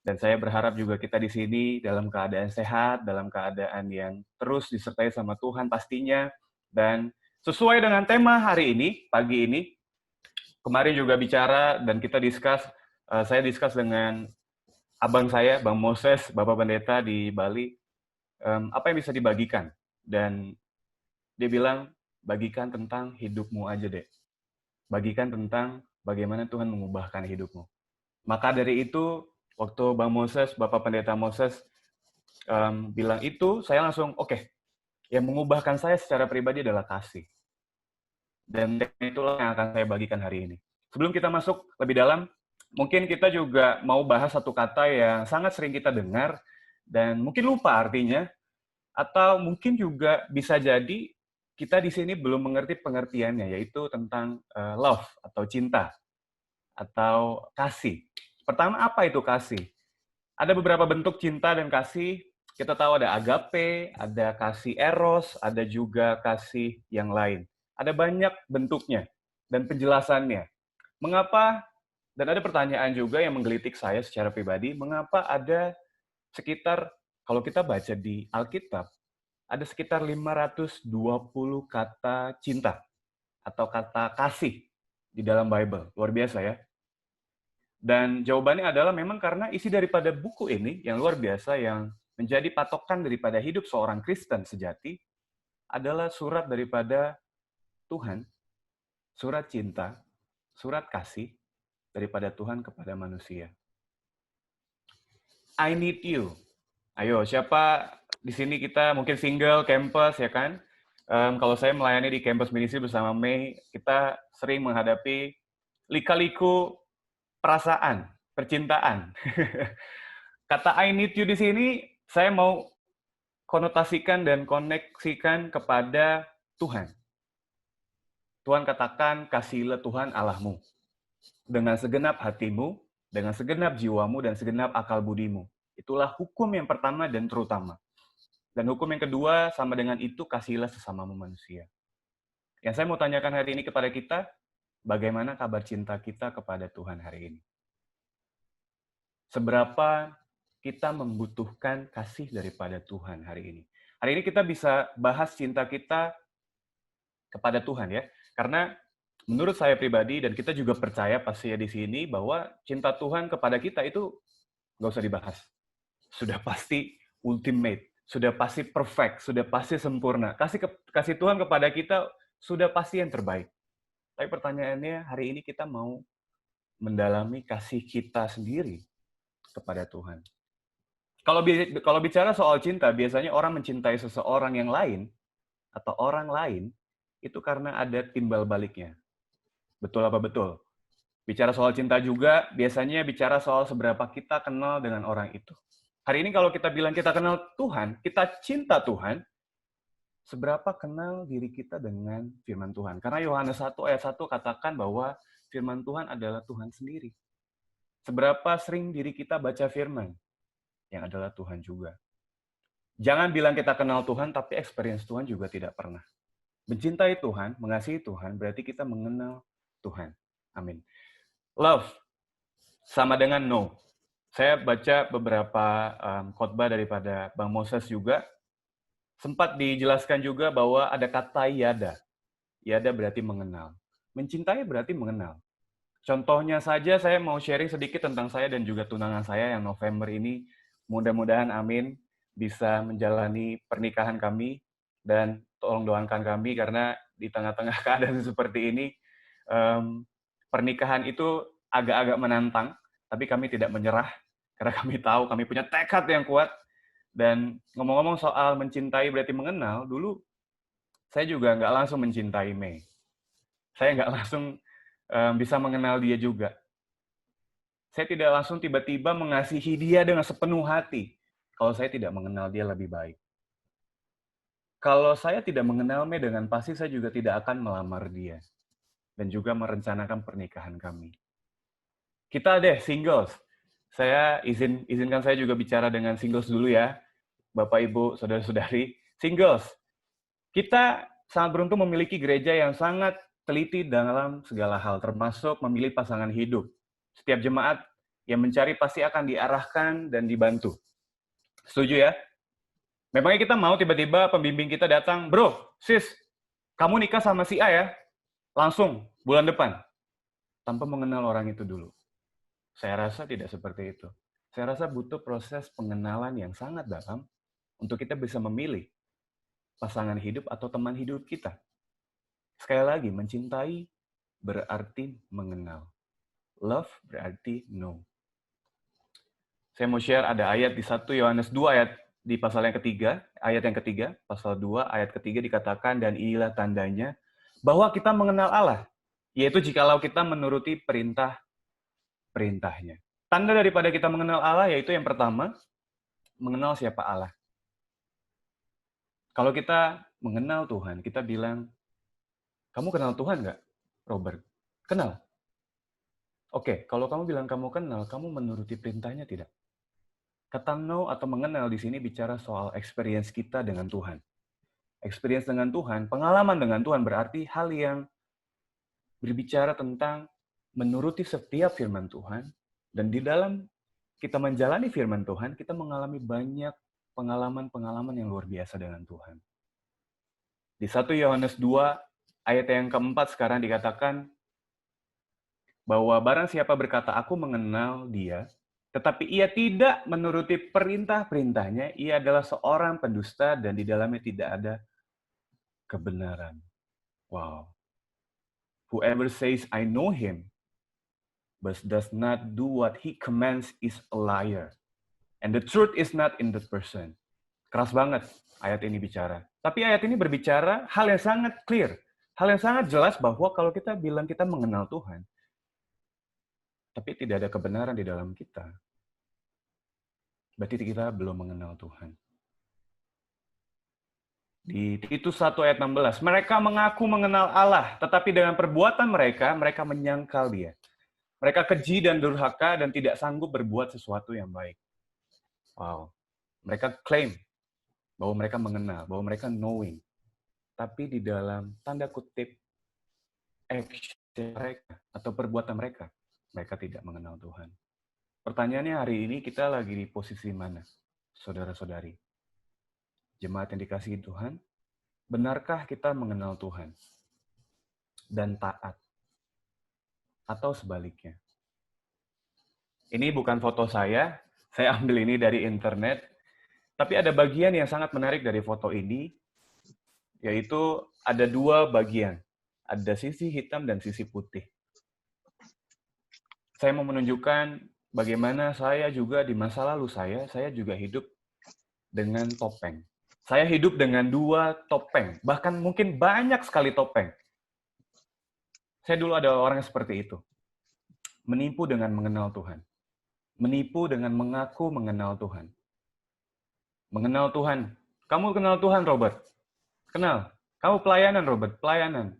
Dan saya berharap juga kita di sini dalam keadaan sehat, dalam keadaan yang terus disertai sama Tuhan pastinya. Dan sesuai dengan tema hari ini, pagi ini, kemarin juga bicara dan kita saya discuss dengan abang saya, Bang Moses, Bapak Pendeta di Bali, apa yang bisa dibagikan. Dan dia bilang, bagikan tentang hidupmu aja deh. Bagikan tentang bagaimana Tuhan mengubahkan hidupmu. Maka dari itu, waktu Bang Moses, Bapak Pendeta Moses bilang itu, saya langsung, oke, yang mengubahkan saya secara pribadi adalah kasih. Dan itulah yang akan saya bagikan hari ini. Sebelum kita masuk lebih dalam, mungkin kita juga mau bahas satu kata yang sangat sering kita dengar, dan mungkin lupa artinya, atau mungkin juga bisa jadi kita di sini belum mengerti pengertiannya, yaitu tentang love atau cinta atau kasih. Pertama, apa itu kasih? Ada beberapa bentuk cinta dan kasih. Kita tahu ada agape, ada kasih eros, ada juga kasih yang lain. Ada banyak bentuknya dan penjelasannya. Mengapa, dan ada pertanyaan juga yang menggelitik saya secara pribadi, mengapa ada sekitar, kalau kita baca di Alkitab, ada sekitar 520 kata cinta atau kata kasih di dalam Bible. Luar biasa ya. Dan jawabannya adalah memang karena isi daripada buku ini yang luar biasa, yang menjadi patokan daripada hidup seorang Kristen sejati, adalah surat daripada Tuhan, surat cinta, surat kasih daripada Tuhan kepada manusia. I need you. Ayo, siapa di sini kita mungkin single, campus, ya kan? Kalau saya melayani di campus ministry bersama Mei, kita sering menghadapi lika-liku perasaan, percintaan. Kata I need you di sini, saya mau konotasikan dan koneksikan kepada Tuhan. Tuhan katakan, kasihilah Tuhan Allahmu dengan segenap hatimu, dengan segenap jiwamu, dan segenap akal budimu. Itulah hukum yang pertama dan terutama. Dan hukum yang kedua, sama dengan itu, kasihilah sesamamu manusia. Yang saya mau tanyakan hari ini kepada kita, bagaimana kabar cinta kita kepada Tuhan hari ini? Seberapa kita membutuhkan kasih daripada Tuhan hari ini? Hari ini kita bisa bahas cinta kita kepada Tuhan ya, karena menurut saya pribadi, dan kita juga percaya pasti ya di sini, bahwa cinta Tuhan kepada kita itu nggak usah dibahas. Sudah pasti ultimate, sudah pasti perfect, sudah pasti sempurna. Kasih Tuhan kepada kita sudah pasti yang terbaik. Tapi pertanyaannya, hari ini kita mau mendalami kasih kita sendiri kepada Tuhan. Kalau bicara soal cinta, biasanya orang mencintai seseorang yang lain atau orang lain itu karena ada timbal baliknya. Betul apa betul? Bicara soal cinta juga, biasanya bicara soal seberapa kita kenal dengan orang itu. Hari ini kalau kita bilang kita kenal Tuhan, kita cinta Tuhan, seberapa kenal diri kita dengan firman Tuhan. Karena Yohanes 1 ayat 1 katakan bahwa firman Tuhan adalah Tuhan sendiri. Seberapa sering diri kita baca firman, yang adalah Tuhan juga. Jangan bilang kita kenal Tuhan, tapi experience Tuhan juga tidak pernah. Mencintai Tuhan, mengasihi Tuhan, berarti kita mengenal Tuhan. Amin. Love, sama dengan know. Saya baca beberapa khotbah daripada Bang Moses juga, sempat dijelaskan juga bahwa ada kata yada. Yada berarti mengenal. Mencintai berarti mengenal. Contohnya saja saya mau sharing sedikit tentang saya dan juga tunangan saya yang November ini. Mudah-mudahan amin bisa menjalani pernikahan kami, dan tolong doakan kami karena di tengah-tengah keadaan seperti ini, pernikahan itu agak-agak menantang, tapi kami tidak menyerah karena kami tahu kami punya tekad yang kuat. Dan ngomong-ngomong soal mencintai berarti mengenal, dulu saya juga nggak langsung mencintai Mei. Saya nggak langsung bisa mengenal dia juga. Saya tidak langsung tiba-tiba mengasihi dia dengan sepenuh hati kalau saya tidak mengenal dia lebih baik. Kalau saya tidak mengenal Mei dengan pasti, saya juga tidak akan melamar dia dan juga merencanakan pernikahan kami. Kita deh singles. Izinkan saya juga bicara dengan singles dulu ya, Bapak Ibu, saudara-saudari. Singles, kita sangat beruntung memiliki gereja yang sangat teliti dalam segala hal, termasuk memilih pasangan hidup. Setiap jemaat Yang mencari pasti akan diarahkan dan dibantu. Setuju ya? Memangnya kita mau tiba-tiba pembimbing kita datang, bro, sis, kamu nikah sama si A ya? Langsung, bulan depan. Tanpa mengenal orang itu dulu. Saya rasa tidak seperti itu. Saya rasa butuh proses pengenalan yang sangat dalam untuk kita bisa memilih pasangan hidup atau teman hidup kita. Sekali lagi, mencintai berarti mengenal. Love berarti know. Saya mau share ada ayat di 1 Yohanes 2 ayat di pasal yang ketiga, ayat yang ketiga, pasal 2 ayat ketiga dikatakan, dan inilah tandanya bahwa kita mengenal Allah, yaitu jikalau kita menuruti perintah-perintahnya. Tanda daripada kita mengenal Allah yaitu yang pertama, mengenal siapa Allah. Kalau kita mengenal Tuhan, kita bilang, kamu kenal Tuhan nggak, Robert? Kenal. Oke, kalau kamu bilang kamu kenal, kamu menuruti perintahnya tidak? Kata know atau mengenal di sini bicara soal experience kita dengan Tuhan. Experience dengan Tuhan, pengalaman dengan Tuhan berarti hal yang berbicara tentang menuruti setiap firman Tuhan, dan di dalam kita menjalani firman Tuhan, kita mengalami banyak pengalaman-pengalaman yang luar biasa dengan Tuhan. Di 1 Yohanes 2, ayat yang keempat sekarang dikatakan, bahwa barang siapa berkata, aku mengenal dia, tetapi ia tidak menuruti perintah-perintahnya, ia adalah seorang pendusta dan di dalamnya tidak ada kebenaran. Wow. Whoever says, I know him, but does not do what he commands is a liar. And the truth is not in that person. Keras banget ayat ini bicara. Tapi ayat ini berbicara hal yang sangat clear. Hal yang sangat jelas bahwa kalau kita bilang kita mengenal Tuhan, tapi tidak ada kebenaran di dalam kita, berarti kita belum mengenal Tuhan. Di Titus 1 ayat 16, mereka mengaku mengenal Allah, tetapi dengan perbuatan mereka, mereka menyangkal dia. Mereka keji dan durhaka dan tidak sanggup berbuat sesuatu yang baik. Wow. Mereka klaim bahwa mereka mengenal, bahwa mereka knowing. Tapi di dalam tanda kutip action mereka atau perbuatan mereka, mereka tidak mengenal Tuhan. Pertanyaannya hari ini kita lagi di posisi mana, saudara-saudari? Jemaat yang dikasihi Tuhan, benarkah kita mengenal Tuhan dan taat? Atau sebaliknya? Ini bukan foto saya ambil ini dari internet, tapi ada bagian yang sangat menarik dari foto ini, yaitu ada dua bagian. Ada sisi hitam dan sisi putih. Saya mau menunjukkan bagaimana saya juga di masa lalu saya juga hidup dengan topeng. Saya hidup dengan dua topeng, bahkan mungkin banyak sekali topeng. Saya dulu ada orang yang seperti itu. Menipu dengan mengenal Tuhan. Menipu dengan mengaku mengenal Tuhan. Mengenal Tuhan. Kamu kenal Tuhan, Robert? Kenal. Kamu pelayanan, Robert? Pelayanan.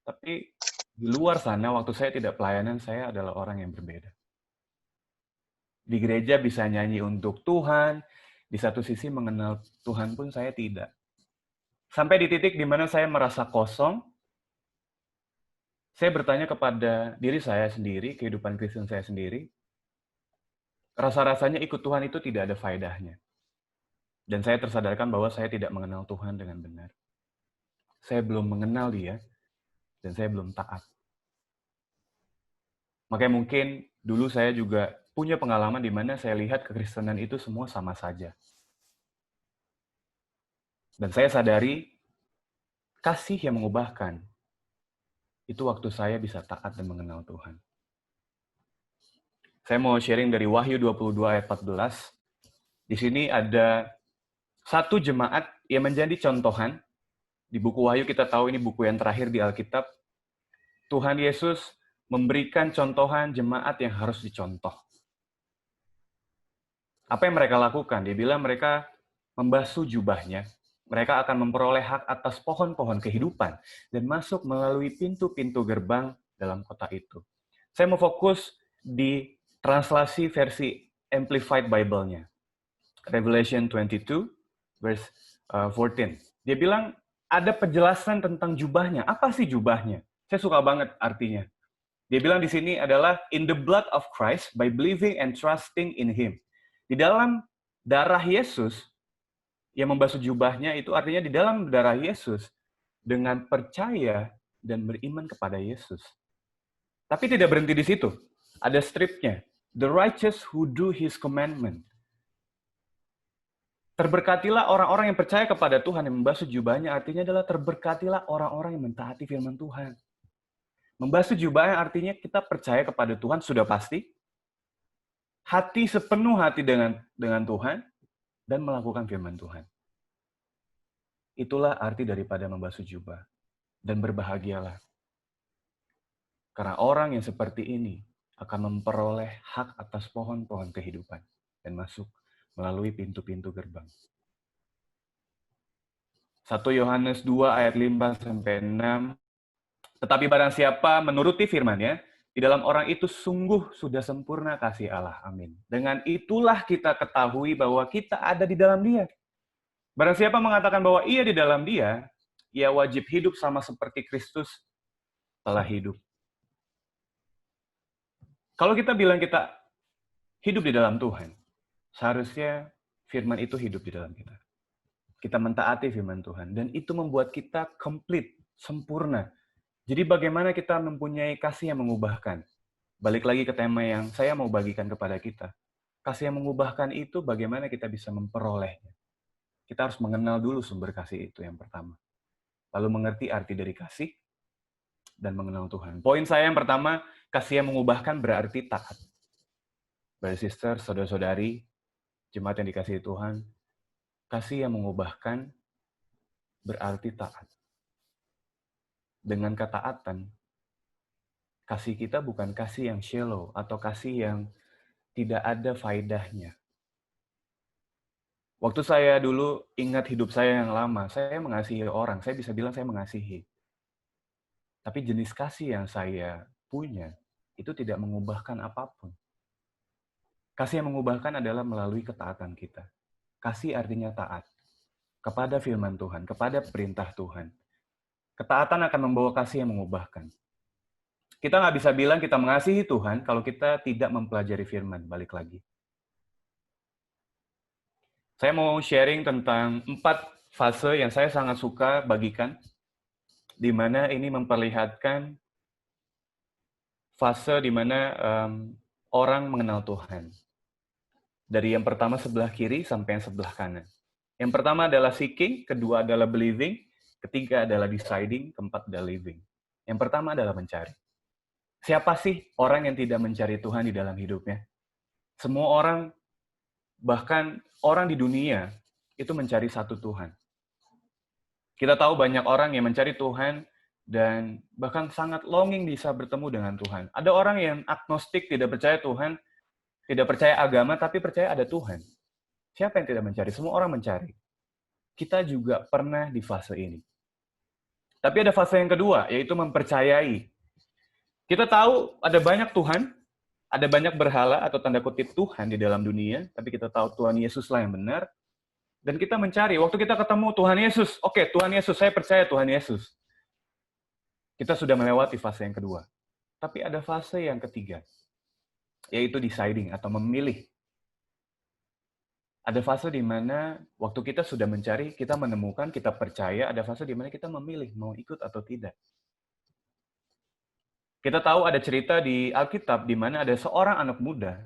Tapi di luar sana, waktu saya tidak pelayanan, saya adalah orang yang berbeda. Di gereja bisa nyanyi untuk Tuhan, di satu sisi mengenal Tuhan pun saya tidak. Sampai di titik di mana saya merasa kosong, saya bertanya kepada diri saya sendiri, kehidupan Kristen saya sendiri, rasa-rasanya ikut Tuhan itu tidak ada faedahnya. Dan saya tersadarkan bahwa saya tidak mengenal Tuhan dengan benar. Saya belum mengenal Dia, dan saya belum taat. Makanya mungkin dulu saya juga punya pengalaman di mana saya lihat kekristenan itu semua sama saja. Dan saya sadari, kasih yang mengubahkan, itu waktu saya bisa taat dan mengenal Tuhan. Saya mau sharing dari Wahyu 22 ayat 14. Di sini ada satu jemaat yang menjadi contohan. Di buku Wahyu kita tahu ini buku yang terakhir di Alkitab. Tuhan Yesus memberikan contohan jemaat yang harus dicontoh. Apa yang mereka lakukan? Dia bilang mereka membasuh jubahnya. Mereka akan memperoleh hak atas pohon-pohon kehidupan dan masuk melalui pintu-pintu gerbang dalam kota itu. Saya mau fokus di translasi versi Amplified Bible-nya. Revelation 22, verse 14. Dia bilang, ada penjelasan tentang jubahnya. Apa sih jubahnya? Saya suka banget artinya. Dia bilang di sini adalah in the blood of Christ by believing and trusting in Him. Di dalam darah Yesus yang membasuh jubahnya itu artinya di dalam darah Yesus dengan percaya dan beriman kepada Yesus. Tapi tidak berhenti di situ. Ada stripnya. The righteous who do His commandment. Terberkatilah orang-orang yang percaya kepada Tuhan yang membasuh jubahnya artinya adalah terberkatilah orang-orang yang mentaati firman Tuhan. Membasuh jubahnya artinya kita percaya kepada Tuhan sudah pasti. Hati sepenuh hati dengan Tuhan dan melakukan firman Tuhan. Itulah arti daripada membasuh jubah. Dan berbahagialah. Karena orang yang seperti ini akan memperoleh hak atas pohon-pohon kehidupan dan masuk melalui pintu-pintu gerbang. 1 Yohanes 2 ayat 5-6. Tetapi barang siapa menuruti firman-Nya, di dalam orang itu sungguh sudah sempurna kasih Allah. Amin. Dengan itulah kita ketahui bahwa kita ada di dalam Dia. Barang siapa mengatakan bahwa ia di dalam Dia, ia wajib hidup sama seperti Kristus telah hidup. Kalau kita bilang kita hidup di dalam Tuhan, seharusnya firman itu hidup di dalam kita. Kita mentaati firman Tuhan, dan itu membuat kita komplit, sempurna. Jadi bagaimana kita mempunyai kasih yang mengubahkan? Balik lagi ke tema yang saya mau bagikan kepada kita. Kasih yang mengubahkan itu bagaimana kita bisa memperolehnya. Kita harus mengenal dulu sumber kasih itu yang pertama. Lalu mengerti arti dari kasih dan mengenal Tuhan. Poin saya yang pertama, kasih yang mengubahkan berarti taat. Brother, sister, saudara-saudari, jemaat yang dikasihi Tuhan, kasih yang mengubahkan berarti taat. Dengan ketaatan, kasih kita bukan kasih yang shallow atau kasih yang tidak ada faedahnya. Waktu saya dulu ingat hidup saya yang lama, saya mengasihi orang, saya bisa bilang saya mengasihi. Tapi jenis kasih yang saya punya, itu tidak mengubahkan apapun. Kasih yang mengubahkan adalah melalui ketaatan kita. Kasih artinya taat kepada firman Tuhan, kepada perintah Tuhan. Ketaatan akan membawa kasih yang mengubahkan. Kita nggak bisa bilang kita mengasihi Tuhan kalau kita tidak mempelajari firman. Balik lagi. Saya mau sharing tentang 4 fase yang saya sangat suka bagikan, di mana ini memperlihatkan fase di mana orang mengenal Tuhan. Dari yang pertama sebelah kiri sampai yang sebelah kanan. Yang pertama adalah seeking, kedua adalah believing, ketiga adalah deciding, keempat adalah living. Yang pertama adalah mencari. Siapa sih orang yang tidak mencari Tuhan di dalam hidupnya? Semua orang, bahkan orang di dunia, itu mencari satu Tuhan. Kita tahu banyak orang yang mencari Tuhan dan bahkan sangat longing bisa bertemu dengan Tuhan. Ada orang yang agnostik, tidak percaya Tuhan, tidak percaya agama, tapi percaya ada Tuhan. Siapa yang tidak mencari? Semua orang mencari. Kita juga pernah di fase ini. Tapi ada fase yang kedua, yaitu mempercayai. Kita tahu ada banyak Tuhan, ada banyak berhala atau tanda kutip Tuhan di dalam dunia, tapi kita tahu Tuhan Yesuslah yang benar. Dan kita mencari, waktu kita ketemu Tuhan Yesus, oke, Tuhan Yesus, saya percaya Tuhan Yesus. Kita sudah melewati fase yang kedua. Tapi ada fase yang ketiga, yaitu deciding atau memilih. Ada fase di mana waktu kita sudah mencari, kita menemukan, kita percaya, ada fase di mana kita memilih mau ikut atau tidak. Kita tahu ada cerita di Alkitab di mana ada seorang anak muda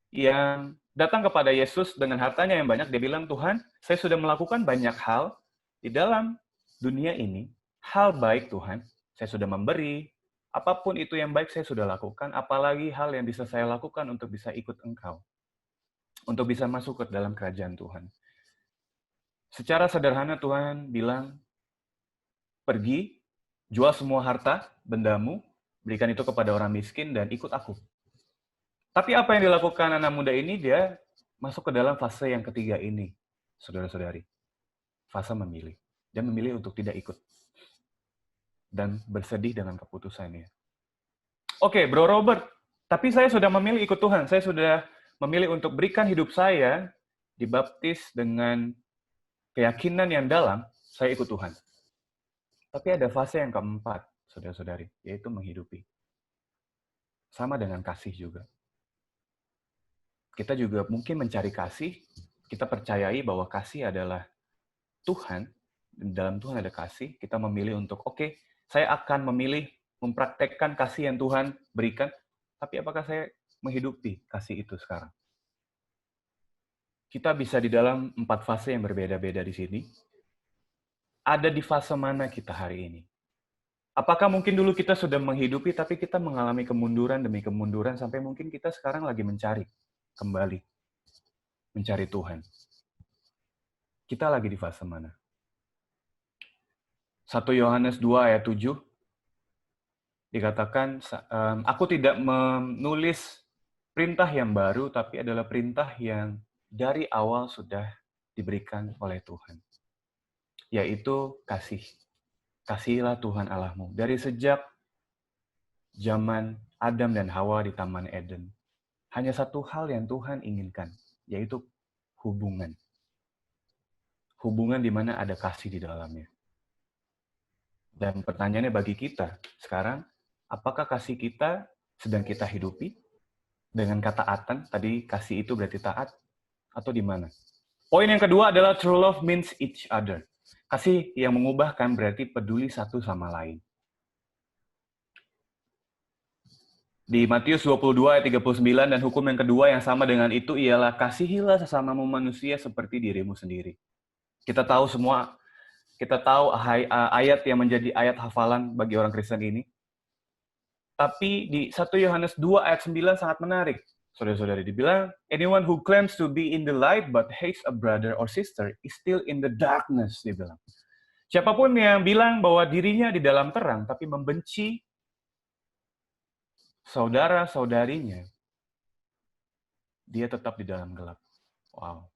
yang datang kepada Yesus dengan hartanya yang banyak. Dia bilang, Tuhan, saya sudah melakukan banyak hal di dalam dunia ini. Hal baik Tuhan, saya sudah memberi. Apapun itu yang baik saya sudah lakukan. Apalagi hal yang bisa saya lakukan untuk bisa ikut Engkau. Untuk bisa masuk ke dalam kerajaan Tuhan. Secara sederhana Tuhan bilang, pergi, jual semua harta, bendamu, berikan itu kepada orang miskin, dan ikut aku. Tapi apa yang dilakukan anak muda ini, dia masuk ke dalam fase yang ketiga ini, saudara-saudari. Fase memilih. Dia memilih untuk tidak ikut. Dan bersedih dengan keputusannya. Oke, Bro Robert, tapi saya sudah memilih ikut Tuhan. Saya sudah memilih untuk berikan hidup saya dibaptis dengan keyakinan yang dalam, saya ikut Tuhan. Tapi ada fase yang keempat, saudara-saudari, yaitu menghidupi. Sama dengan kasih juga. Kita juga mungkin mencari kasih, kita percayai bahwa kasih adalah Tuhan, dalam Tuhan ada kasih, kita memilih untuk, oke, saya akan memilih mempraktekkan kasih yang Tuhan berikan, tapi apakah saya menghidupi kasih itu sekarang? Kita bisa di dalam 4 fase yang berbeda-beda di sini. Ada di fase mana kita hari ini? Apakah mungkin dulu kita sudah menghidupi, tapi kita mengalami kemunduran demi kemunduran, sampai mungkin kita sekarang lagi mencari kembali, mencari Tuhan. Kita lagi di fase mana? 1 Yohanes 2 ayat 7 dikatakan, aku tidak menulis perintah yang baru, tapi adalah perintah yang dari awal sudah diberikan oleh Tuhan, yaitu kasih. Kasihilah Tuhan Allahmu. Dari sejak zaman Adam dan Hawa di Taman Eden, hanya satu hal yang Tuhan inginkan, yaitu hubungan. Hubungan di mana ada kasih di dalamnya. Dan pertanyaannya bagi kita sekarang, apakah kasih kita sedang kita hidupi dengan ketaatan? Tadi kasih itu berarti taat, atau di mana? Poin yang kedua adalah true love means each other. Kasih yang mengubahkan berarti peduli satu sama lain. Di Matius 22 ayat 39, dan hukum yang kedua yang sama dengan itu ialah kasihilah sesamamu manusia seperti dirimu sendiri. Kita tahu semua, kita tahu ayat yang menjadi ayat hafalan bagi orang Kristen ini. Tapi di 1 Yohanes 2 ayat 9 sangat menarik. Saudara-saudari, dibilang, anyone who claims to be in the light but hates a brother or sister is still in the darkness, dibilang. Siapapun yang bilang bahwa dirinya di dalam terang, tapi membenci saudara-saudarinya, dia tetap di dalam gelap. Wow.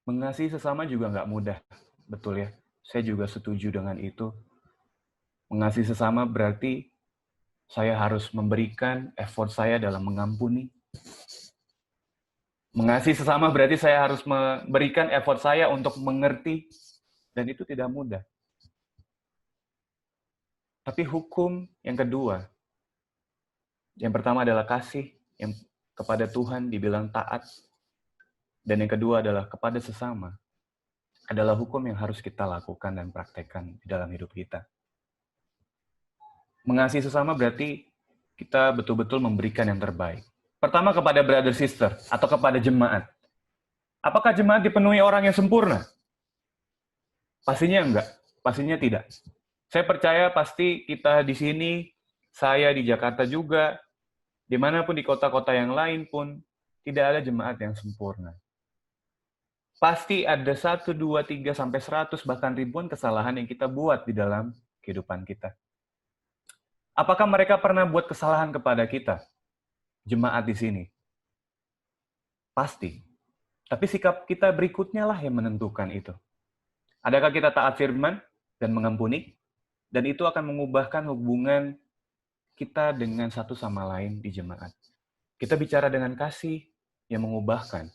Mengasihi sesama juga nggak mudah, betul ya? Saya juga setuju dengan itu. Mengasihi sesama berarti saya harus memberikan effort saya dalam mengampuni. Mengasihi sesama berarti saya harus memberikan effort saya untuk mengerti, dan itu tidak mudah. Tapi hukum yang kedua, yang pertama adalah kasih, yang kepada Tuhan dibilang taat, dan yang kedua adalah kepada sesama, adalah hukum yang harus kita lakukan dan praktekkan di dalam hidup kita. Mengasihi sesama berarti kita betul-betul memberikan yang terbaik. Pertama kepada brother sister atau kepada jemaat. Apakah jemaat dipenuhi orang yang sempurna? Pastinya enggak, pastinya tidak. Saya percaya pasti kita di sini, saya di Jakarta juga, dimanapun di kota-kota yang lain pun, tidak ada jemaat yang sempurna. Pasti ada 1, 2, 3, sampai 100, bahkan ribuan kesalahan yang kita buat di dalam kehidupan kita. Apakah mereka pernah buat kesalahan kepada kita? Jemaat di sini? Pasti. Tapi sikap kita berikutnya lah yang menentukan itu. Adakah kita taat firman dan mengampuni? Dan itu akan mengubahkan hubungan kita dengan satu sama lain di jemaat. Kita bicara dengan kasih yang mengubahkan.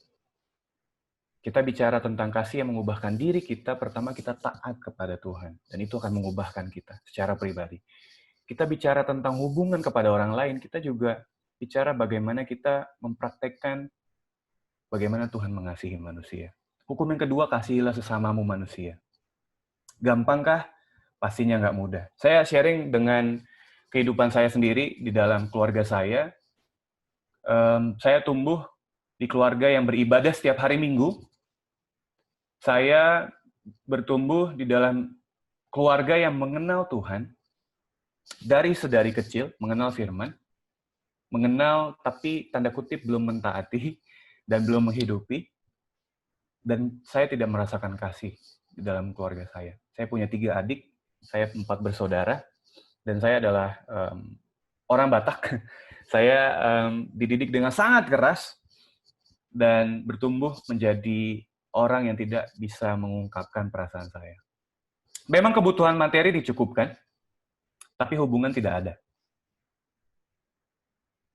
Kita bicara tentang kasih yang mengubahkan diri kita, pertama kita taat kepada Tuhan. Dan itu akan mengubahkan kita secara pribadi. Kita bicara tentang hubungan kepada orang lain, kita juga bicara bagaimana kita mempraktekkan bagaimana Tuhan mengasihi manusia. Hukum yang kedua, kasihilah sesamamu manusia. Gampangkah? Pastinya nggak mudah. Saya sharing dengan kehidupan saya sendiri di dalam keluarga saya. Saya tumbuh di keluarga yang beribadah setiap hari Minggu. Saya bertumbuh di dalam keluarga yang mengenal Tuhan dari sedari kecil, mengenal firman, mengenal tapi tanda kutip belum mentaati dan belum menghidupi, dan saya tidak merasakan kasih di dalam keluarga saya. Saya punya 3 adik, saya 4 bersaudara, dan saya adalah orang Batak. Saya dididik dengan sangat keras dan bertumbuh menjadi orang yang tidak bisa mengungkapkan perasaan saya. Memang kebutuhan materi dicukupkan, tapi hubungan tidak ada.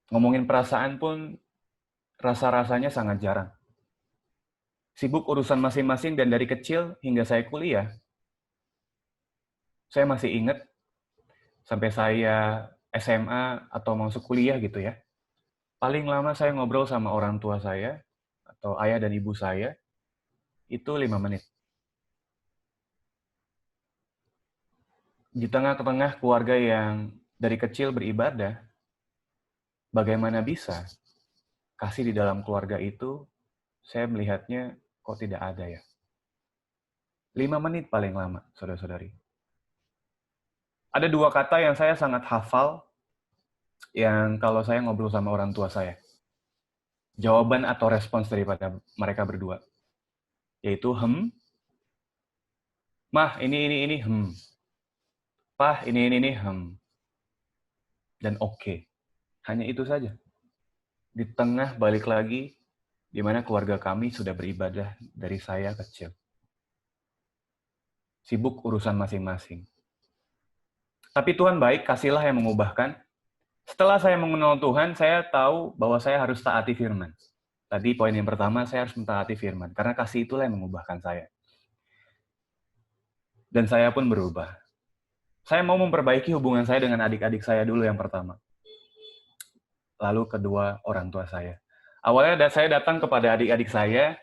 Ngomongin perasaan pun rasa-rasanya sangat jarang. Sibuk urusan masing-masing, dan dari kecil hingga saya kuliah, saya masih ingat sampai saya SMA atau masuk kuliah gitu ya. Paling lama saya ngobrol sama orang tua saya atau ayah dan ibu saya itu 5 menit. Di tengah-tengah keluarga yang dari kecil beribadah, bagaimana bisa kasih di dalam keluarga itu, saya melihatnya kok tidak ada ya. 5 menit paling lama, saudara-saudari. Ada 2 kata yang saya sangat hafal, yang kalau saya ngobrol sama orang tua saya. Jawaban atau respons daripada mereka berdua. Yaitu, mah, ini, pah, ini, dan oke. Hanya itu saja. Di tengah balik lagi, di mana keluarga kami sudah beribadah dari saya kecil. Sibuk urusan masing-masing. Tapi Tuhan baik, kasihlah yang mengubahkan. Setelah saya mengenal Tuhan, saya tahu bahwa saya harus taati firman. Tadi poin yang pertama, saya harus mentaati firman. Karena kasih itulah yang mengubahkan saya. Dan saya pun berubah. Saya mau memperbaiki hubungan saya dengan adik-adik saya dulu yang pertama. Lalu kedua, orang tua saya. Awalnya saya datang kepada adik-adik saya,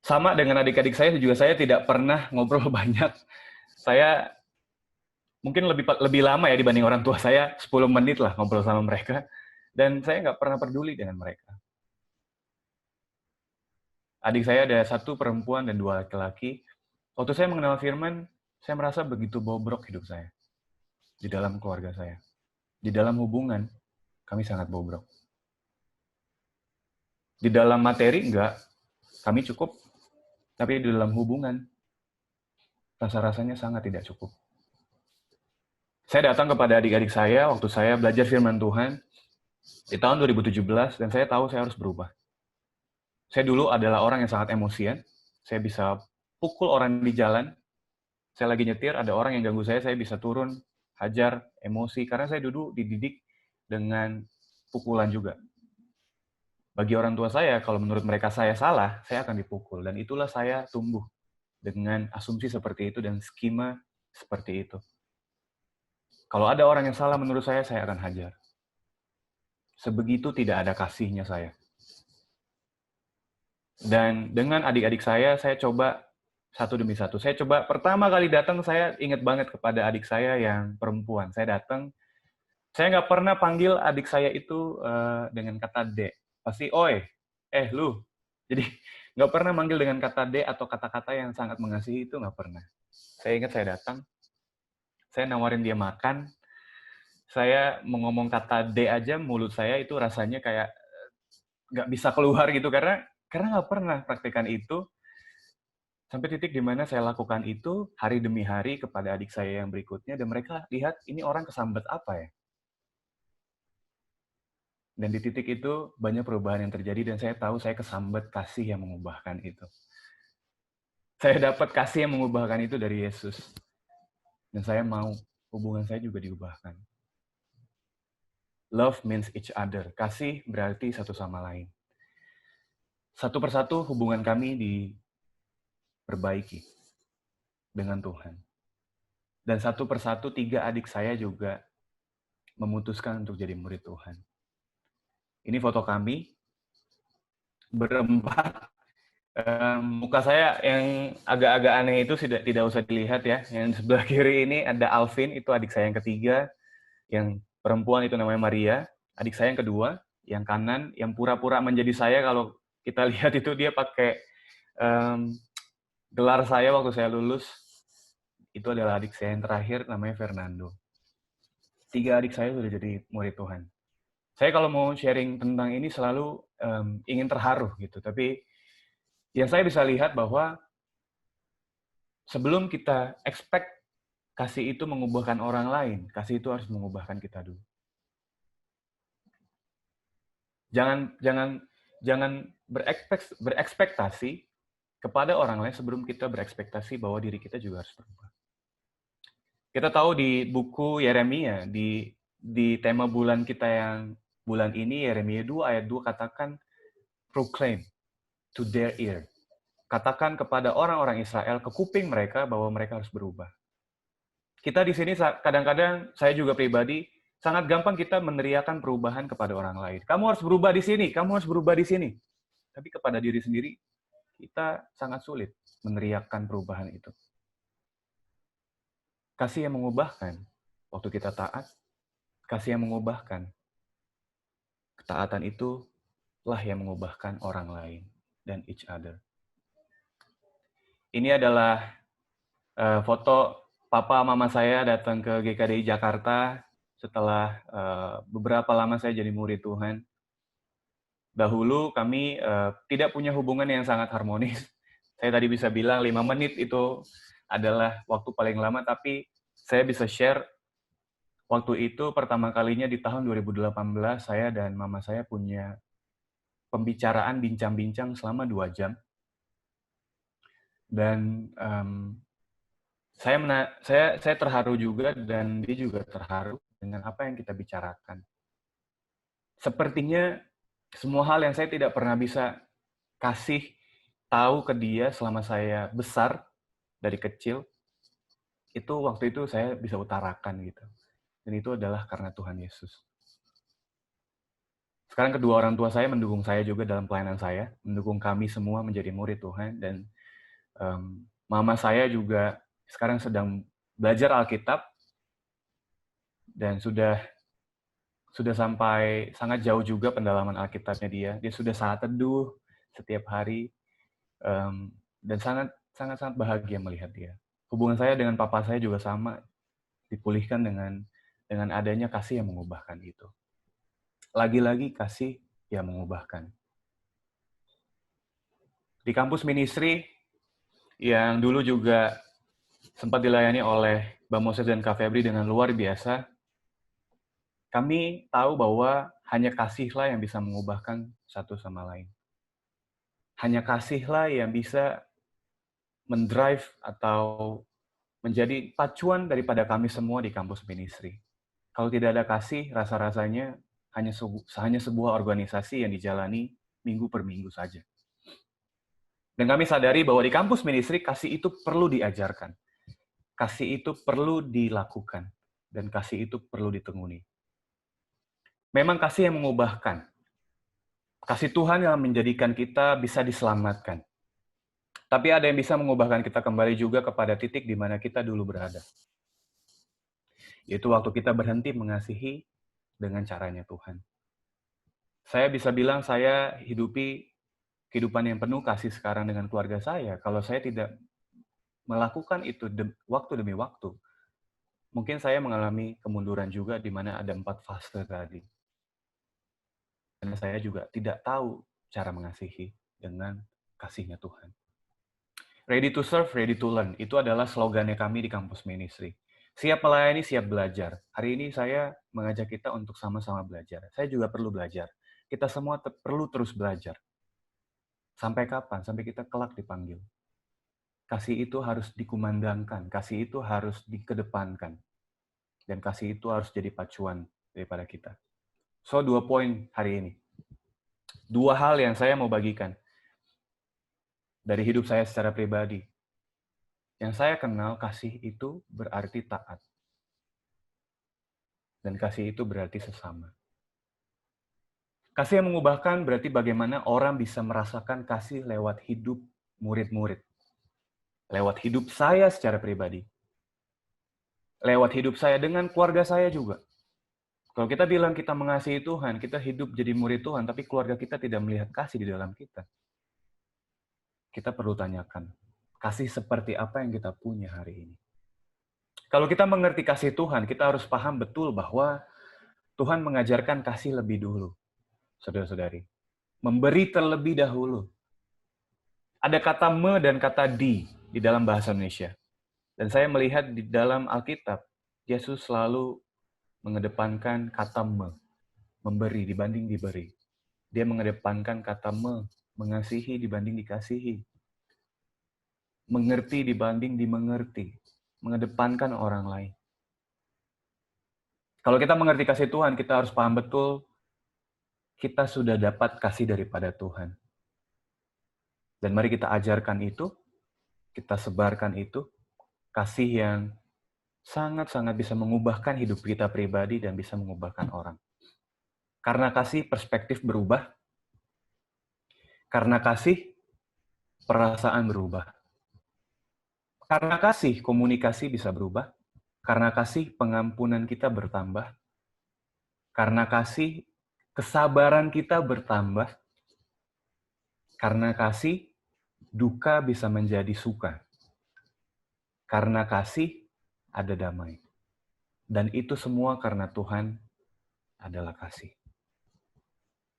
sama dengan adik-adik saya juga saya tidak pernah ngobrol banyak. Saya mungkin lebih lama ya dibanding orang tua saya, 10 menit lah ngobrol sama mereka. Dan saya nggak pernah peduli dengan mereka. Adik saya ada 1 perempuan dan 2 laki-laki. Waktu saya mengenal firman, saya merasa begitu bobrok hidup saya. Di dalam keluarga saya. Di dalam hubungan, kami sangat bobrok. Di dalam materi, enggak. Kami cukup. Tapi di dalam hubungan, rasa-rasanya sangat tidak cukup. Saya datang kepada adik-adik saya waktu saya belajar firman Tuhan di tahun 2017, dan saya tahu saya harus berubah. Saya dulu adalah orang yang sangat emosian. Saya bisa pukul orang di jalan. Saya lagi nyetir, ada orang yang ganggu saya bisa turun, hajar, emosi. Karena saya dulu dididik dengan pukulan juga. Bagi orang tua saya, kalau menurut mereka saya salah, saya akan dipukul. Dan itulah saya tumbuh dengan asumsi seperti itu dan skema seperti itu. Kalau ada orang yang salah menurut saya akan hajar. Sebegitu tidak ada kasihnya saya. Dan dengan adik-adik saya coba satu demi satu. Saya coba pertama kali datang, saya ingat banget kepada adik saya yang perempuan. Saya datang, saya nggak pernah panggil adik saya itu dengan kata D. Pasti, oi, lu. Jadi nggak pernah manggil dengan kata D atau kata-kata yang sangat mengasihi, itu nggak pernah. Saya ingat saya datang, saya nawarin dia makan, saya mau ngomong kata D aja, mulut saya itu rasanya kayak nggak bisa keluar gitu, karena nggak pernah praktekkan itu, sampai titik di mana saya lakukan itu hari demi hari kepada adik saya yang berikutnya, dan mereka lihat, ini orang kesambet apa ya? Dan di titik itu banyak perubahan yang terjadi, dan saya tahu saya kesambet kasih yang mengubahkan itu. Saya dapat kasih yang mengubahkan itu dari Yesus. Dan saya mau hubungan saya juga diubahkan. Love means each other. Kasih berarti satu sama lain. Satu persatu hubungan kami diperbaiki dengan Tuhan. Dan satu persatu 3 adik saya juga memutuskan untuk jadi murid Tuhan. Ini foto kami berempat. Muka saya yang agak-agak aneh itu tidak usah dilihat ya. Yang sebelah kiri ini ada Alvin, itu adik saya yang ketiga. Yang perempuan itu namanya Maria. Adik saya yang kedua. Yang kanan, yang pura-pura menjadi saya, kalau kita lihat itu dia pakai gelar saya waktu saya lulus. Itu adalah adik saya yang terakhir, namanya Fernando. 3 adik saya sudah jadi murid Tuhan. Saya kalau mau sharing tentang ini selalu ingin terharu gitu. Tapi yang saya bisa lihat bahwa sebelum kita expect kasih itu mengubahkan orang lain, kasih itu harus mengubahkan kita dulu. Jangan berekspektasi kepada orang lain sebelum kita berekspektasi bahwa diri kita juga harus berubah. Kita tahu di buku Yeremia, di tema bulan kita yang bulan ini, Yeremia 2 ayat 2 katakan, proclaim to their ear. Katakan kepada orang-orang Israel, ke kuping mereka, bahwa mereka harus berubah. Kita di sini kadang-kadang, saya juga pribadi, sangat gampang kita meneriakan perubahan kepada orang lain. Kamu harus berubah di sini, kamu harus berubah di sini. Tapi kepada diri sendiri, kita sangat sulit meneriakan perubahan itu. Kasih yang mengubahkan. Waktu kita taat, kasih yang mengubahkan. Ketaatan itulah yang mengubahkan orang lain dan each other. Ini adalah foto papa mama saya datang ke GKDI Jakarta setelah beberapa lama saya jadi murid Tuhan. Dahulu kami tidak punya hubungan yang sangat harmonis. Saya tadi bisa bilang 5 menit itu adalah waktu paling lama, tapi saya bisa share waktu itu pertama kalinya di tahun 2018 saya dan mama saya punya pembicaraan bincang-bincang selama 2 jam. Dan saya terharu juga dan dia juga terharu dengan apa yang kita bicarakan. Sepertinya semua hal yang saya tidak pernah bisa kasih tahu ke dia selama saya besar dari kecil, itu waktu itu saya bisa utarakan gitu. Dan itu adalah karena Tuhan Yesus. Sekarang kedua orang tua saya mendukung saya juga dalam pelayanan saya, mendukung kami semua menjadi murid Tuhan, dan mama saya juga sekarang sedang belajar Alkitab dan sudah sampai sangat jauh juga pendalaman Alkitabnya dia. Dia sudah saat teduh setiap hari dan sangat bahagia melihat dia. Hubungan saya dengan papa saya juga sama, dipulihkan dengan adanya kasih yang mengubahkan itu. Lagi-lagi kasih yang mengubahkan. Di kampus ministry yang dulu juga sempat dilayani oleh Bang Moses dan Kak Febri dengan luar biasa, kami tahu bahwa hanya kasihlah yang bisa mengubahkan satu sama lain. Hanya kasihlah yang bisa mendrive atau menjadi pacuan daripada kami semua di kampus ministry. Kalau tidak ada kasih, rasa-rasanya hanya sebuah organisasi yang dijalani minggu per minggu saja. Dan kami sadari bahwa di kampus ministry, kasih itu perlu diajarkan. Kasih itu perlu dilakukan. Dan kasih itu perlu ditekuni. Memang kasih yang mengubahkan. Kasih Tuhan yang menjadikan kita bisa diselamatkan. Tapi ada yang bisa mengubahkan kita kembali juga kepada titik di mana kita dulu berada. Yaitu waktu kita berhenti mengasihi dengan caranya Tuhan. Saya bisa bilang saya hidupi kehidupan yang penuh kasih sekarang dengan keluarga saya. Kalau saya tidak melakukan itu waktu demi waktu, mungkin saya mengalami kemunduran juga di mana ada 4 fase tadi. Karena saya juga tidak tahu cara mengasihi dengan kasihnya Tuhan. Ready to serve, ready to learn. Itu adalah slogannya kami di kampus ministry. Siap melayani, siap belajar. Hari ini saya mengajak kita untuk sama-sama belajar. Saya juga perlu belajar. Kita semua perlu terus belajar. Sampai kapan? Sampai kita kelak dipanggil. Kasih itu harus dikumandangkan. Kasih itu harus dikedepankan. Dan kasih itu harus jadi pacuan daripada kita. So, 2 poin hari ini. 2 hal yang saya mau bagikan dari hidup saya secara pribadi. Yang saya kenal, kasih itu berarti taat. Dan kasih itu berarti sesama. Kasih yang mengubahkan berarti bagaimana orang bisa merasakan kasih lewat hidup murid-murid. Lewat hidup saya secara pribadi. Lewat hidup saya dengan keluarga saya juga. Kalau kita bilang kita mengasihi Tuhan, kita hidup jadi murid Tuhan, tapi keluarga kita tidak melihat kasih di dalam kita. Kita perlu tanyakan, kasih seperti apa yang kita punya hari ini? Kalau kita mengerti kasih Tuhan, kita harus paham betul bahwa Tuhan mengajarkan kasih lebih dulu. Saudara-saudari, memberi terlebih dahulu. Ada kata me dan kata di dalam bahasa Indonesia. Dan saya melihat di dalam Alkitab, Yesus selalu mengedepankan kata me, memberi dibanding diberi. Dia mengedepankan kata me, mengasihi dibanding dikasihi. Mengerti dibanding dimengerti. Mengedepankan orang lain. Kalau kita mengerti kasih Tuhan, kita harus paham betul kita sudah dapat kasih daripada Tuhan. Dan mari kita ajarkan itu, kita sebarkan itu, kasih yang sangat-sangat bisa mengubahkan hidup kita pribadi dan bisa mengubahkan orang. Karena kasih, perspektif berubah. Karena kasih, perasaan berubah. Karena kasih, komunikasi bisa berubah. Karena kasih, pengampunan kita bertambah. Karena kasih, kesabaran kita bertambah. Karena kasih, duka bisa menjadi suka. Karena kasih, ada damai. Dan itu semua karena Tuhan adalah kasih.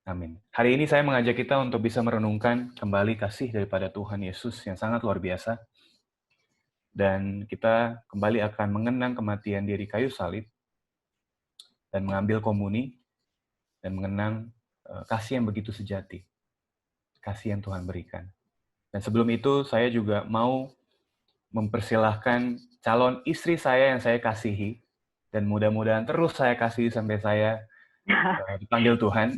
Amin. Hari ini saya mengajak kita untuk bisa merenungkan kembali kasih daripada Tuhan Yesus yang sangat luar biasa. Dan kita kembali akan mengenang kematian Dia di kayu salib dan mengambil komuni dan mengenang kasih yang begitu sejati. Kasih yang Tuhan berikan. Dan sebelum itu saya juga mau mempersilahkan calon istri saya yang saya kasihi dan mudah-mudahan terus saya kasihi sampai saya dipanggil Tuhan.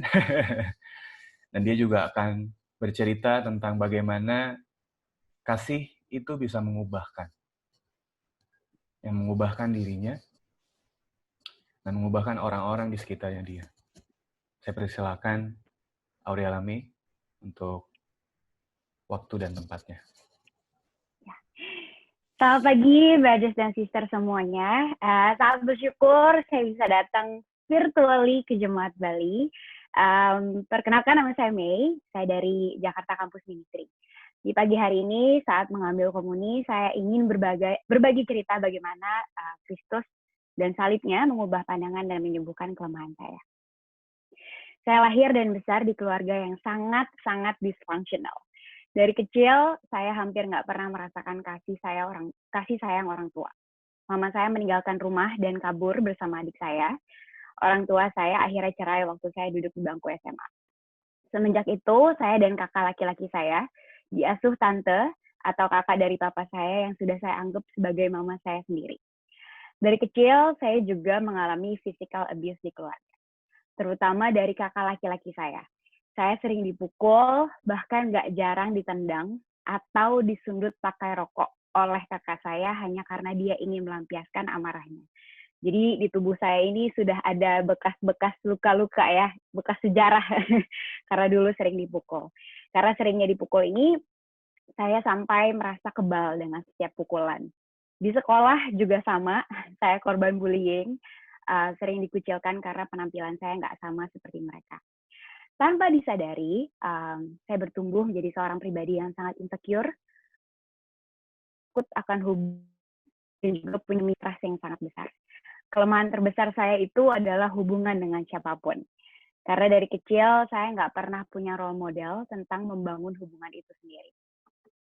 Dan dia juga akan bercerita tentang bagaimana kasih itu bisa mengubahkan. Yang mengubahkan dirinya dan mengubahkan orang-orang di sekitarnya dia. Saya persilakan Aurea Lami untuk waktu dan tempatnya. Selamat pagi, brothers dan sisters semuanya. Sangat bersyukur saya bisa datang virtually ke Jemaat Bali. Perkenalkan, nama saya Mei, saya dari Jakarta Campus Ministry. Di pagi hari ini, saat mengambil komuni, saya ingin berbagi cerita bagaimana Kristus dan salibnya mengubah pandangan dan menyembuhkan kelemahan saya. Saya lahir dan besar di keluarga yang sangat-sangat dysfunctional. Dari kecil, saya hampir nggak pernah merasakan kasih sayang orang tua. Mama saya meninggalkan rumah dan kabur bersama adik saya. Orang tua saya akhirnya cerai waktu saya duduk di bangku SMA. Semenjak itu, saya dan kakak laki-laki saya diasuh tante atau kakak dari papa saya yang sudah saya anggap sebagai mama saya sendiri. Dari kecil, saya juga mengalami physical abuse di keluarga, terutama dari kakak laki-laki saya. Saya sering dipukul, bahkan nggak jarang ditendang, atau disundut pakai rokok oleh kakak saya hanya karena dia ingin melampiaskan amarahnya. Jadi di tubuh saya ini sudah ada bekas-bekas luka-luka ya, bekas sejarah, karena dulu sering dipukul. Karena seringnya dipukul ini, saya sampai merasa kebal dengan setiap pukulan. Di sekolah juga sama, saya korban bullying, sering dikucilkan karena penampilan saya nggak sama seperti mereka. Tanpa disadari, saya bertumbuh menjadi seorang pribadi yang sangat insecure, takut akan hubungan, dan juga punya mistrust yang sangat besar. Kelemahan terbesar saya itu adalah hubungan dengan siapapun. Karena dari kecil, saya nggak pernah punya role model tentang membangun hubungan itu sendiri.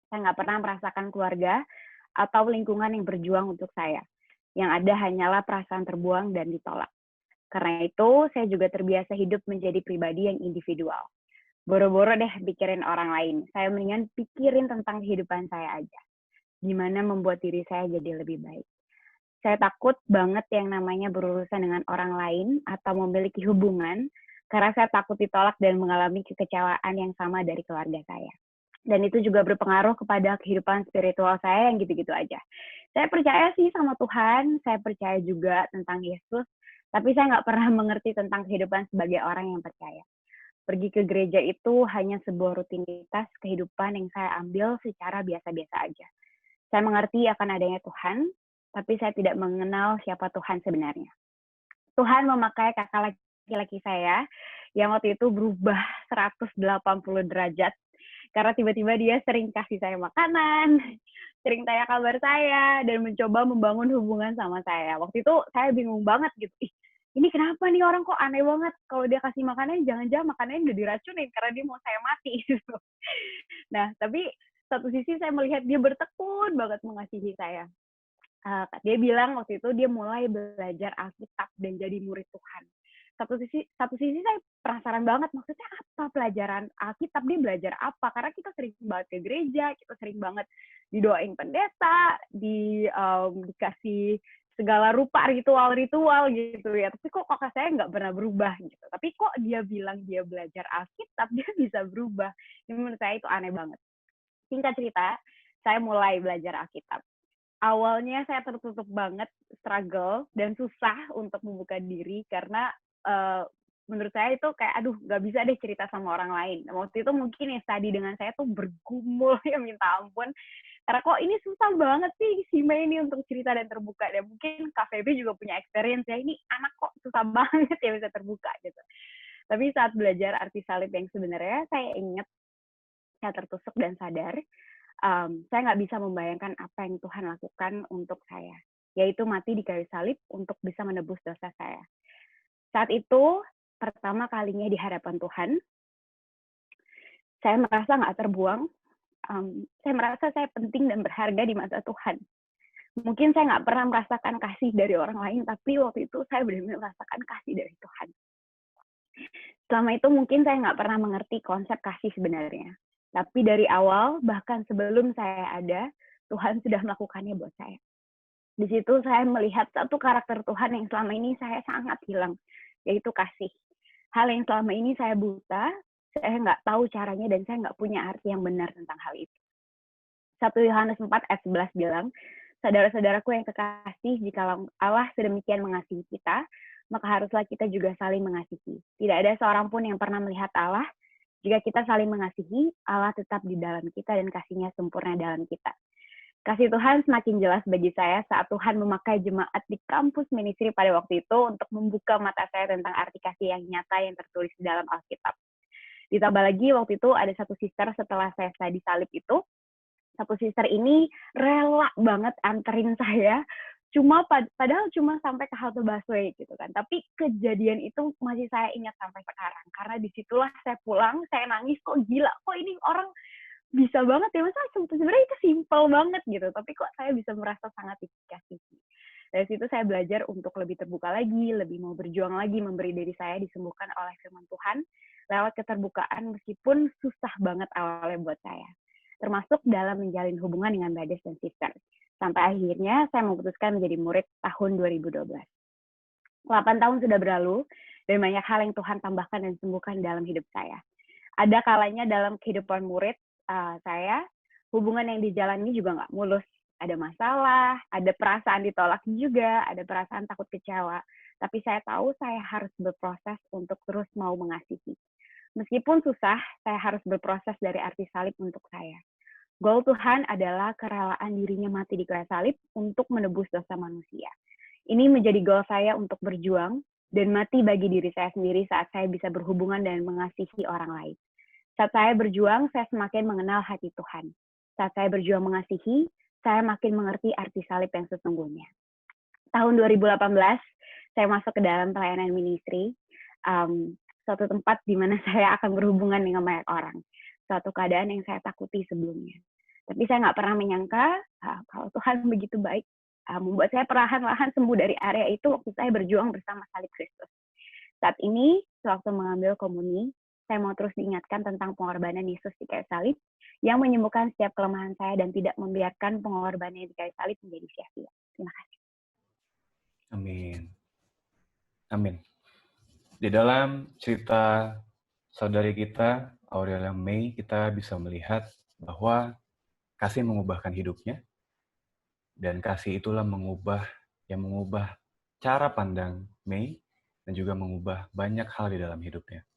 Saya nggak pernah merasakan keluarga atau lingkungan yang berjuang untuk saya. Yang ada hanyalah perasaan terbuang dan ditolak. Karena itu, saya juga terbiasa hidup menjadi pribadi yang individual. Boro-boro deh pikirin orang lain. Saya mendingan pikirin tentang kehidupan saya aja. Gimana membuat diri saya jadi lebih baik. Saya takut banget yang namanya berurusan dengan orang lain atau memiliki hubungan, karena saya takut ditolak dan mengalami kekecewaan yang sama dari keluarga saya. Dan itu juga berpengaruh kepada kehidupan spiritual saya yang gitu-gitu aja. Saya percaya sih sama Tuhan, saya percaya juga tentang Yesus, tapi saya nggak pernah mengerti tentang kehidupan sebagai orang yang percaya. Pergi ke gereja itu hanya sebuah rutinitas kehidupan yang saya ambil secara biasa-biasa aja. Saya mengerti akan adanya Tuhan, tapi saya tidak mengenal siapa Tuhan sebenarnya. Tuhan memakai kakak laki-laki saya yang waktu itu berubah 180 derajat, karena tiba-tiba dia sering kasih saya makanan, sering tanya kabar saya, dan mencoba membangun hubungan sama saya. Waktu itu saya bingung banget gitu. Ini kenapa nih orang kok aneh banget? Kalau dia kasih makanan, jangan-jangan makanannya udah diracunin karena dia mau saya mati. Gitu. Nah, tapi satu sisi saya melihat dia bertekun banget mengasihi saya. Dia bilang waktu itu dia mulai belajar Alkitab dan jadi murid Tuhan. Satu sisi saya penasaran banget, maksudnya apa pelajaran Alkitab, dia belajar apa? Karena kita sering banget ke gereja, kita sering banget didoain pendeta, dikasih segala rupa ritual-ritual gitu ya. Tapi kok kakak saya nggak pernah berubah gitu. Tapi kok dia bilang dia belajar Alkitab, dia bisa berubah. Ini menurut saya itu aneh banget. Singkat cerita, saya mulai belajar Alkitab. awalnya saya tertutup banget, struggle, dan susah untuk membuka diri karena menurut saya itu kayak, aduh nggak bisa deh cerita sama orang lain. Waktu itu mungkin yang tadi dengan saya tuh bergumul ya minta ampun, karena kok ini susah banget sih si Mei ini untuk cerita dan terbuka. Dan mungkin Kak Feby juga punya experience ya, ini anak kok susah banget ya bisa terbuka gitu. Tapi saat belajar arti salib yang sebenarnya, saya ingat, saya tertusuk dan sadar, saya nggak bisa membayangkan apa yang Tuhan lakukan untuk saya, yaitu mati di kayu salib untuk bisa menebus dosa saya. Saat itu, pertama kalinya di hadapan Tuhan, saya merasa nggak terbuang, saya merasa saya penting dan berharga di mata Tuhan. Mungkin saya nggak pernah merasakan kasih dari orang lain, tapi waktu itu saya benar-benar merasakan kasih dari Tuhan. Selama itu mungkin saya nggak pernah mengerti konsep kasih sebenarnya. Tapi dari awal, bahkan sebelum saya ada, Tuhan sudah melakukannya buat saya. Di situ saya melihat satu karakter Tuhan yang selama ini saya sangat hilang, yaitu kasih. Hal yang selama ini saya buta, saya nggak tahu caranya dan saya nggak punya arti yang benar tentang hal itu. 1 Yohanes 4 ayat 11 bilang, saudara-saudaraku yang kekasih, jika Allah sedemikian mengasihi kita, maka haruslah kita juga saling mengasihi. Tidak ada seorang pun yang pernah melihat Allah. Jika kita saling mengasihi, Allah tetap di dalam kita dan kasih-Nya sempurna dalam kita. Kasih Tuhan semakin jelas bagi saya saat Tuhan memakai jemaat di kampus ministry pada waktu itu untuk membuka mata saya tentang arti kasih yang nyata yang tertulis di dalam Alkitab. Ditambah lagi waktu itu ada satu sister setelah saya di salib itu, satu sister ini rela banget anterin saya, padahal cuma sampai ke halte busway gitu kan. Tapi kejadian itu masih saya ingat sampai sekarang, karena disitulah saya pulang, saya nangis, kok gila, kok ini orang bisa banget ya, masa sebenarnya itu simple banget gitu, tapi kok saya bisa merasa sangat dikasihi. Dari situ saya belajar untuk lebih terbuka lagi, lebih mau berjuang lagi, memberi diri saya disembuhkan oleh firman Tuhan, lewat keterbukaan meskipun susah banget awalnya buat saya. Termasuk dalam menjalin hubungan dengan brothers dan sisters. Sampai akhirnya saya memutuskan menjadi murid tahun 2012. 8 tahun sudah berlalu, dan banyak hal yang Tuhan tambahkan dan sembuhkan dalam hidup saya. Ada kalanya dalam kehidupan murid saya, hubungan yang dijalani juga nggak mulus. Ada masalah, ada perasaan ditolak juga, ada perasaan takut kecewa. Tapi saya tahu saya harus berproses untuk terus mau mengasihi. Meskipun susah, saya harus berproses dari arti salib untuk saya. Goal Tuhan adalah kerelaan dirinya mati di kayu salib untuk menebus dosa manusia. Ini menjadi goal saya untuk berjuang dan mati bagi diri saya sendiri saat saya bisa berhubungan dan mengasihi orang lain. Saat saya berjuang, saya semakin mengenal hati Tuhan. Saat saya berjuang mengasihi, saya makin mengerti arti salib yang sesungguhnya. Tahun 2018, saya masuk ke dalam pelayanan ministry, suatu tempat di mana saya akan berhubungan dengan banyak orang. Suatu keadaan yang saya takuti sebelumnya. Tapi saya nggak pernah menyangka kalau Tuhan begitu baik, membuat saya perlahan-lahan sembuh dari area itu waktu saya berjuang bersama salib Kristus. Saat ini, sewaktu mengambil komuni, saya mau terus diingatkan tentang pengorbanan Yesus di kayu salib yang menyembuhkan setiap kelemahan saya dan tidak membiarkan pengorbanannya di kayu salib menjadi sia-sia. Terima kasih. Amin. Amin. Di dalam cerita saudari kita, Aurelia Mei, kita bisa melihat bahwa kasih mengubahkan hidupnya, dan kasih itulah yang mengubah cara pandang Mei, dan juga mengubah banyak hal di dalam hidupnya.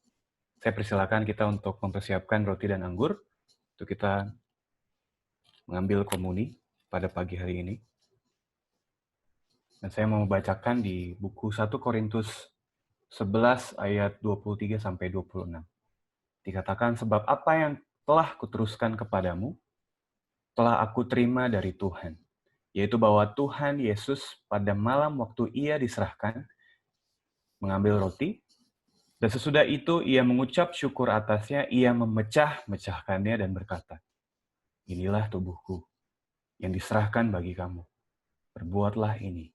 Saya persilakan kita untuk mempersiapkan roti dan anggur untuk kita mengambil komuni pada pagi hari ini. Dan saya mau membacakan di buku 1 Korintus 11 ayat 23 sampai 26. Dikatakan, sebab apa yang telah kuteruskan kepadamu telah aku terima dari Tuhan, yaitu bahwa Tuhan Yesus pada malam waktu Ia diserahkan mengambil roti, dan sesudah itu Ia mengucap syukur atasnya, Ia memecah-mecahkannya dan berkata, inilah tubuhku yang diserahkan bagi kamu. Perbuatlah ini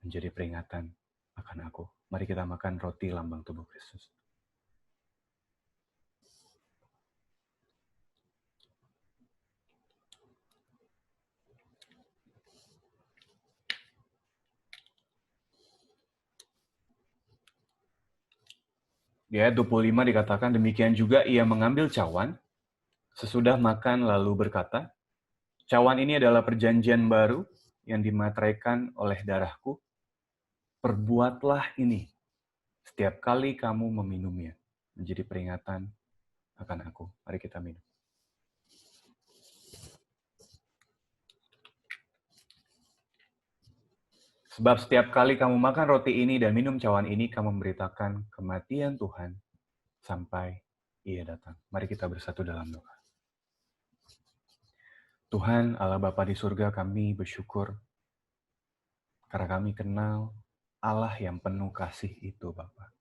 menjadi peringatan akan aku. Mari kita makan roti lambang tubuh Kristus. Di ayat 25 dikatakan, demikian juga Ia mengambil cawan, sesudah makan lalu berkata, cawan ini adalah perjanjian baru yang dimateraikan oleh darahku, perbuatlah ini setiap kali kamu meminumnya, menjadi peringatan akan aku. Mari kita minum. Sebab setiap kali kamu makan roti ini dan minum cawan ini, kamu memberitakan kematian Tuhan sampai Ia datang. Mari kita bersatu dalam doa. Tuhan, Allah Bapa di surga, kami bersyukur karena kami kenal Allah yang penuh kasih itu, Bapa.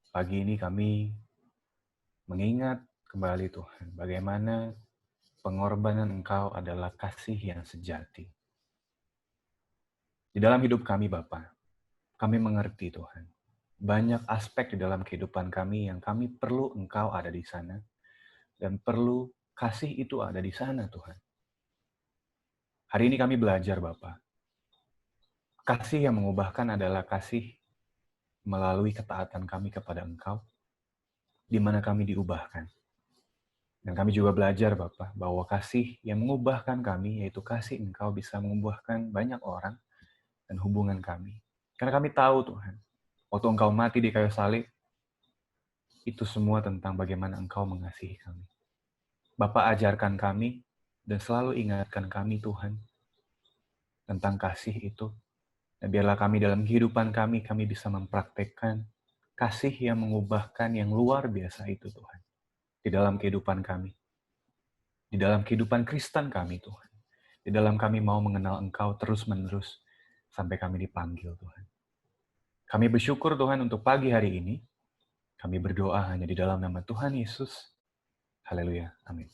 Pagi ini kami mengingat kembali Tuhan, bagaimana pengorbanan Engkau adalah kasih yang sejati. Di dalam hidup kami, Bapa, kami mengerti Tuhan. Banyak aspek di dalam kehidupan kami yang kami perlu Engkau ada di sana. Dan perlu kasih itu ada di sana, Tuhan. Hari ini kami belajar, Bapa. Kasih yang mengubahkan adalah kasih melalui ketaatan kami kepada Engkau, di mana kami diubahkan. Dan kami juga belajar, Bapa, bahwa kasih yang mengubahkan kami, yaitu kasih Engkau bisa mengubahkan banyak orang dan hubungan kami. Karena kami tahu, Tuhan, waktu Engkau mati di kayu salib, itu semua tentang bagaimana Engkau mengasihi kami. Bapa, ajarkan kami dan selalu ingatkan kami, Tuhan, tentang kasih itu. Dan biarlah kami dalam kehidupan kami bisa mempraktekkan kasih yang mengubahkan yang luar biasa itu, Tuhan. Di dalam kehidupan kami. Di dalam kehidupan Kristen kami, Tuhan. Di dalam kami mau mengenal Engkau terus-menerus sampai kami dipanggil, Tuhan. Kami bersyukur, Tuhan, untuk pagi hari ini. Kami berdoa hanya di dalam nama Tuhan Yesus. Haleluya. Amin.